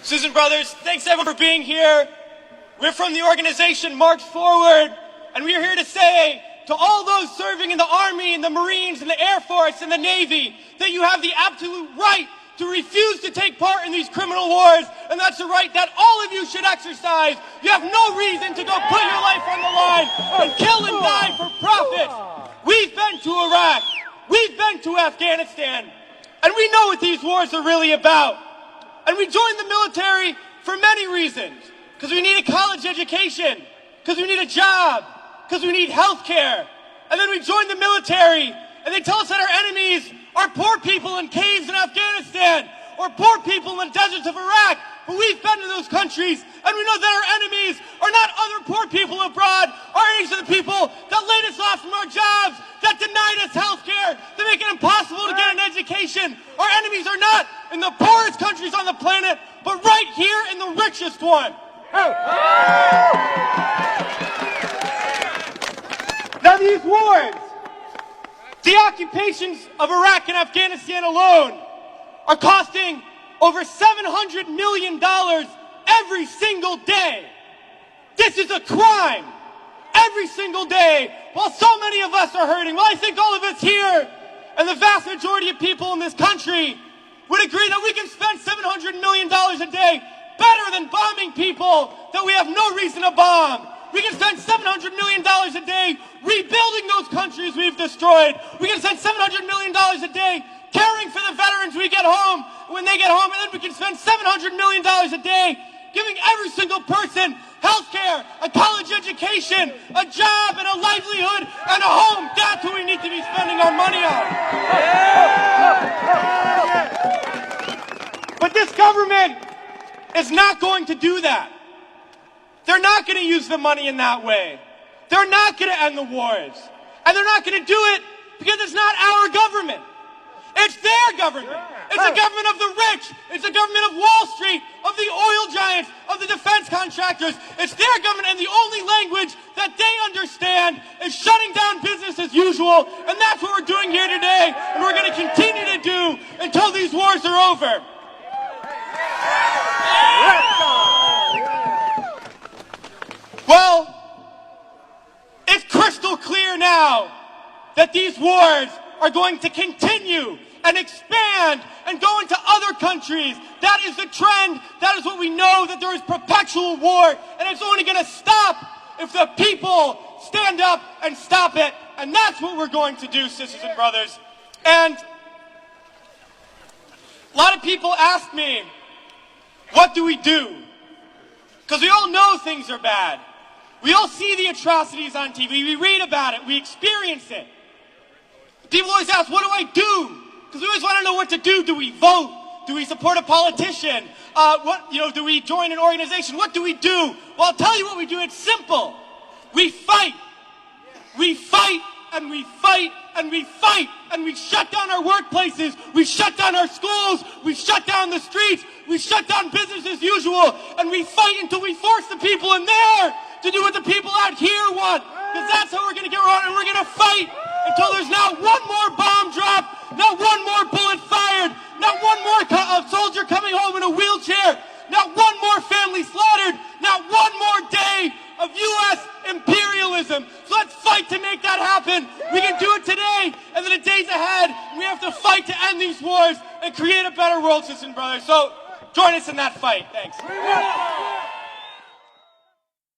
Sisters and brothers, thanks everyone for being here. We're from the organization March Forward, and we're here to say to all those serving in the Army and the Marines and the Air Force and the Navy that you have the absolute right to refuse to take part in these criminal wars, and that's a right that all of you should exercise. You have no reason to go put your life on the line and kill and die for profit. We've been to Iraq, we've been to Afghanistan, and we know what these wars are really about. And we joined the military for many reasons. Because we need a college education, because we need a job, because we need health care. And then we joined the military, and they tell us that our enemies are poor people in caves in Afghanistan, or poor people in the deserts of Iraq. But we've been to those countries, and we know that our enemies are not other poor people abroad. Our enemies are the people that laid us off from our jobs, that denied us health care, that make it impossible to get an education. Our enemies are not in the poorest countries on the planet, but right here in the richest one. Now these wars, the occupations of Iraq and Afghanistan alone, are costing over $700 million every single day. This is a crime. Every single day, while so many of us are hurting. Well, I think all of us here, and the vast majority of people in this country, would agree that we can spend $700 million a day better than bombing people that we have no reason to bomb. We can spend $700 million a day rebuilding those countries we've destroyed. We can spend $700 million a day caring for the veterans we get home when they get home. And then we can spend $700 million a day giving every single person health care, a college education, a job, and a livelihood, and a home. That's what we need to be spending our money on. But this government is not going to do that. They're not going to use the money in that way. They're not going to end the wars. And they're not going to do it because it's not our government. It's their government. It's a government of the rich. It's a government of Wall Street, of the oil giants, of the defense contractors. It's their government, and the only language that they understand is shutting down business as usual. And that's what we're doing here today, and we're going to continue to do until these wars are over. Well, it's crystal clear now that these wars are going to continue and expand and go into other countries. That is the trend. That is what we know, that there is perpetual war, and it's only going to stop if the people stand up and stop it. And that's what we're going to do, sisters and brothers. And a lot of people ask me, what do we do? Because we all know things are bad. We all see the atrocities on TV. We read about it. We experience it. People always ask, what do I do? Because we always want to know what to do. Do we vote? Do we support a politician? Do we join an organization? What do we do? Well, I'll tell you what we do. It's simple. We fight. We fight and we fight and we fight. And we shut down our workplaces. We shut down our schools. We shut down the streets. We shut down business as usual. And we fight until we force the people in there to do what the people out here want. Because that's how we're going to get around. And we're going to fight until there's not one more bomb drop, not one more bullet fired, not one more soldier coming home in a wheelchair, not one more family slaughtered, not one more day of U.S. imperialism. So let's fight to make that happen. We can do it today, and then the days ahead, we have to fight to end these wars and create a better world, sisters and brothers. So join us in that fight. Thanks.